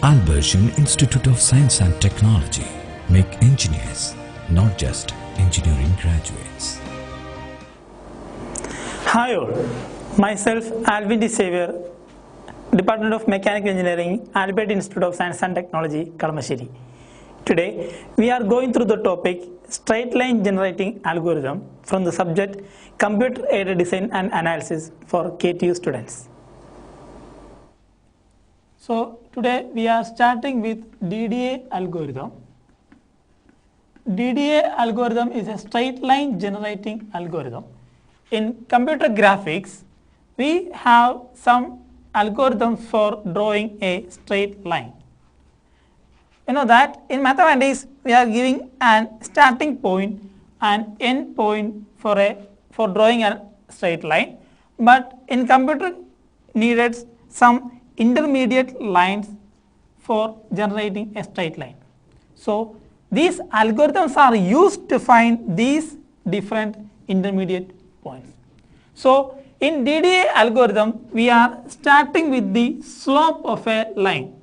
Albertian Institute of Science and Technology. Make engineers, not just engineering graduates. Hi all, myself Alvin D. Xavier, Department of Mechanical Engineering, Albert Institute of Science and Technology, Kalamassery. Today we are going through the topic straight line generating algorithm from the subject Computer Aided Design and Analysis for KTU students. So today we are starting with DDA algorithm. DDA algorithm is a straight line generating algorithm. In computer graphics, we have some algorithms for drawing a straight line. You know that in mathematics we are giving an starting point and end point for drawing a straight line, but in computer needed some intermediate lines for generating a straight line. So these algorithms are used to find these different intermediate points. So in DDA algorithm we are starting with the slope of a line.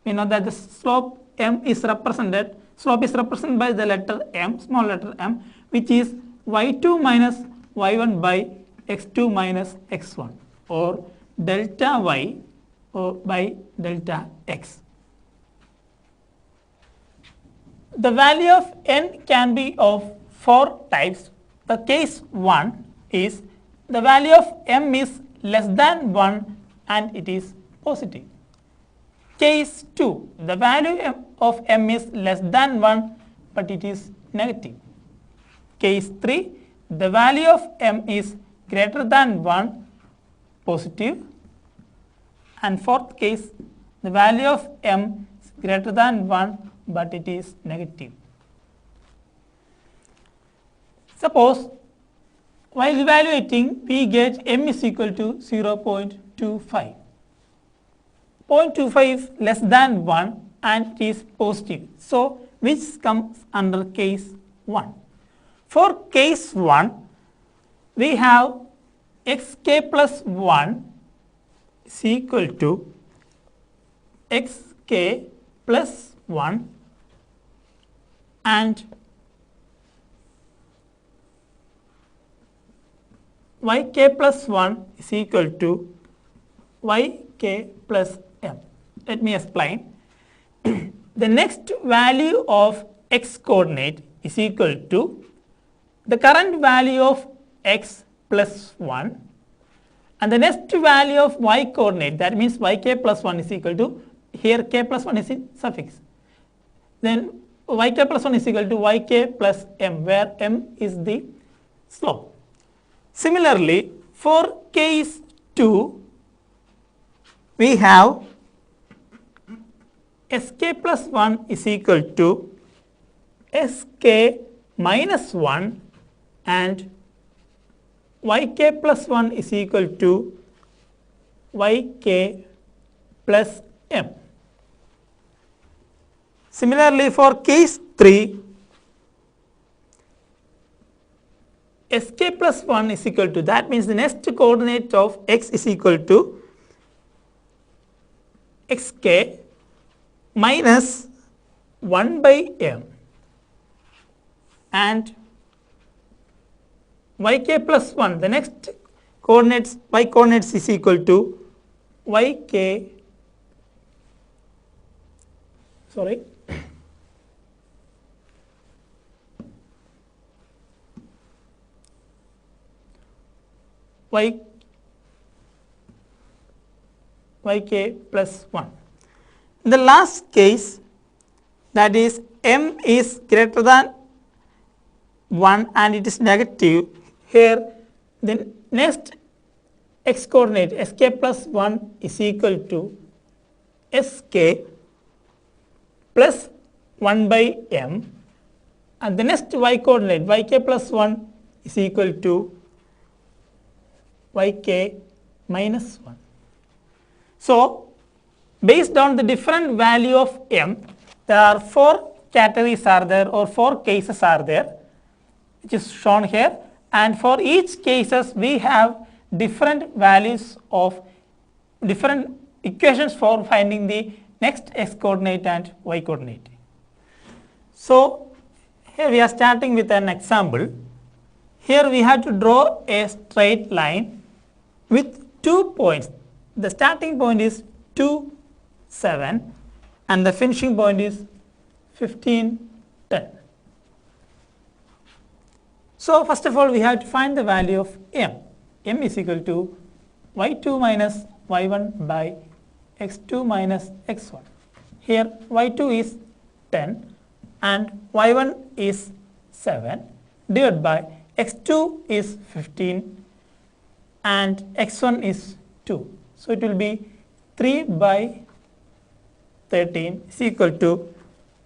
We know that the slope m is represented by the letter m, small letter m, which is y2 minus y1 by x2 minus x1, or delta y or by delta x. The value of n can be of four types. The case 1 is the value of m is less than 1 and it is positive. Case 2, the value of m is less than 1 but it is negative. Case 3, the value of m is greater than 1, positive. And fourth case, the value of m is greater than 1 but it is negative. Suppose while evaluating we get m is equal to 0.25. 0.25 less than 1 and it is positive. So which comes under case 1. For case 1 we have xk plus 1 is equal to xk plus 1 and yk plus 1 is equal to yk plus m. Let me explain. The next value of x coordinate is equal to the current value of x plus 1, and the next value of y coordinate, that means yk plus 1 is equal to, here k plus 1 is in suffix, then yk plus 1 is equal to yk plus m, where m is the slope. Similarly, for case 2 we have sk plus 1 is equal to sk minus 1 and yk plus 1 is equal to yk plus m. Similarly, for case 3, sk plus 1 is equal to, that means the next coordinate of x is equal to xk minus 1 by m and yk plus 1, the next coordinates, y coordinates is equal to yk, yk plus 1. In the last case, that is m is greater than 1 and it is negative, here the next x coordinate sk plus 1 is equal to sk plus 1 by m, and the next y coordinate yk plus 1 is equal to yk minus 1. So based on the different value of m, there are four categories are there, or four cases are there, which is shown here, and for each cases we have different values of different equations for finding the next x coordinate and y coordinate. So here we are starting with an example. Here we have to draw a straight line with 2 points. The starting point is 2, 7 and the finishing point is 15, 10. So first of all we have to find the value of m. m is equal to y2 minus y1 by x2 minus x1. Here y2 is 10 and y1 is 7 divided by x2 is 15 and x1 is 2. So it will be 3 by 13 is equal to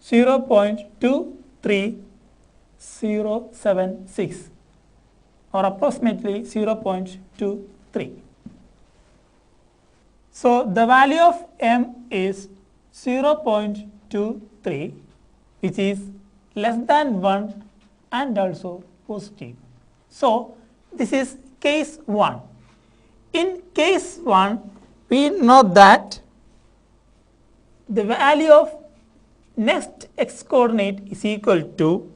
0.23076 or approximately 0.23. So the value of m is 0.23, which is less than 1 and also positive. So this is case 1. In case 1, we know that the value of next x coordinate is equal to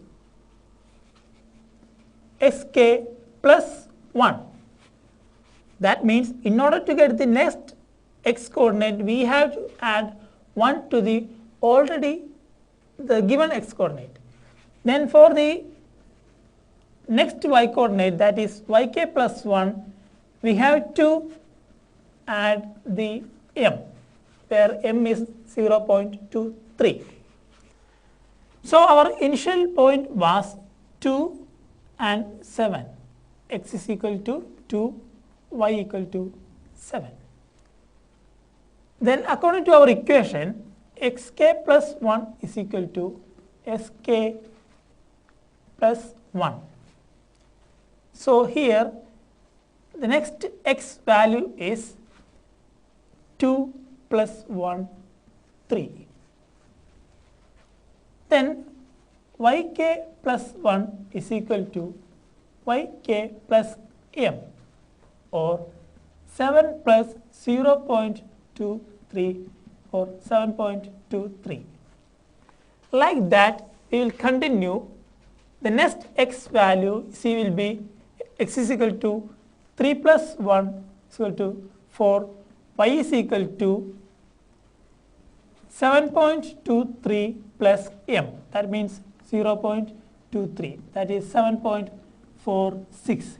xk plus 1. That means in order to get the next x coordinate, we have to add 1 to the given x coordinate. Then for the next y coordinate, that is yk plus 1, we have to add the m, where m is 0.23. So our initial point was 2 and 7, x is equal to 2, y equal to 7. Then according to our equation, xk plus 1 is equal to sk plus 1. So here the next x value is 2 plus 1, 3. Then yk plus 1 is equal to yk plus m or 7 plus 0.23 or 7.23. Like that we will continue. The next x value c will be x is equal to 3 plus 1 is equal to 4, y is equal to 7.23 plus m, that means 0.23, that is 7.46.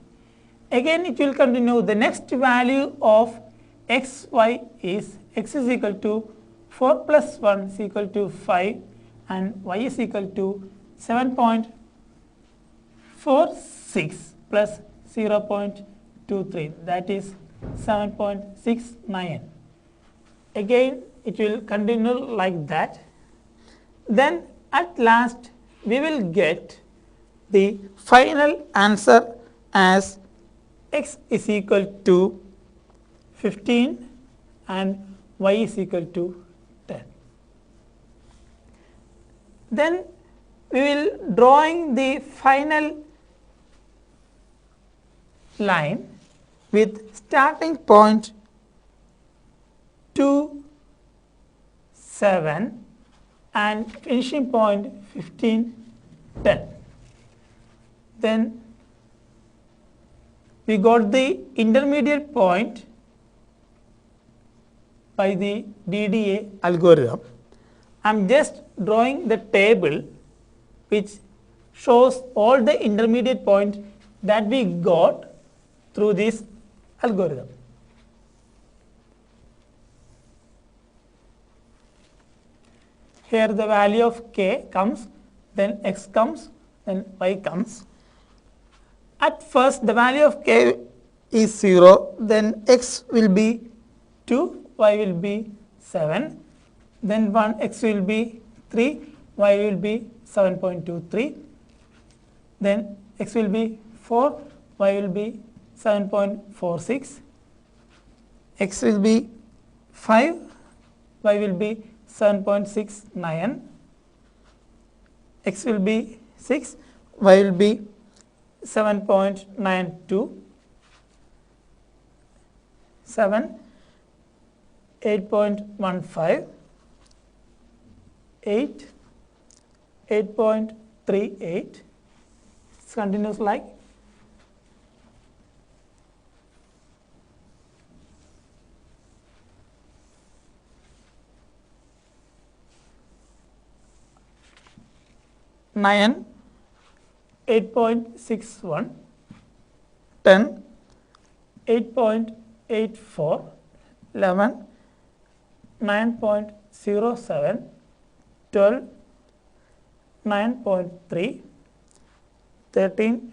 Again it will continue. The next value of xy is x is equal to 4 plus 1 is equal to 5 and y is equal to 7.46 plus 0.23, that is 7.69. Again it will continue like that. Then at last we will get the final answer as x is equal to 15 and y is equal to 10. Then we will drawing the final line with starting point 2, 7 and finishing point 15, 10. Then we got the intermediate point by the DDA algorithm. I am just drawing the table which shows all the intermediate points that we got through this algorithm. Here the value of k comes, then x comes, then y comes. At first the value of k is 0, then x will be 2, y will be 7, then 1 x will be 3, y will be 7.23, then x will be 4, y will be 7.46, x will be 5, y will be 7.69, x will be 6, y will be 7.92, 7, 8.15, 8, 8.38. It's continuous like 9, 8.61, 10, 8.84, 11, 9.07, 12, 9.3, 13,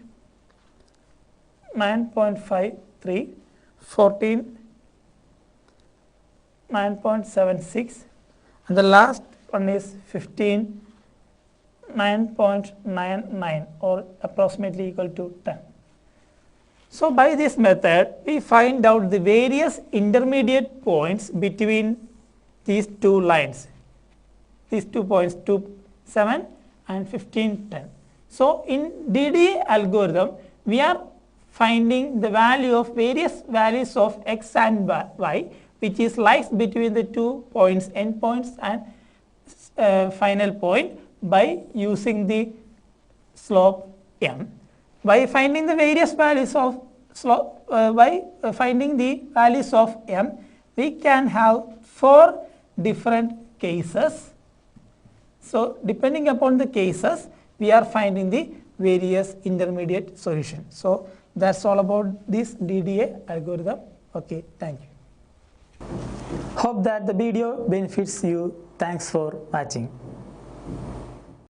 9.53, 14, 9.76, and the last one is 15, 9.99 or approximately equal to 10. So by this method we find out the various intermediate points between these two lines, these 2 points 2, 7 and 15, 10. So in DDA algorithm we are finding the value of various values of x and y, which is lies between the 2 points, end points and final point, by using the slope m. By finding the various values of slope, finding the values of m, we can have 4 different cases. So depending upon the cases, we are finding the various intermediate solutions. So that's all about this DDA algorithm. Okay, thank you. Hope that the video benefits you. Thanks for watching.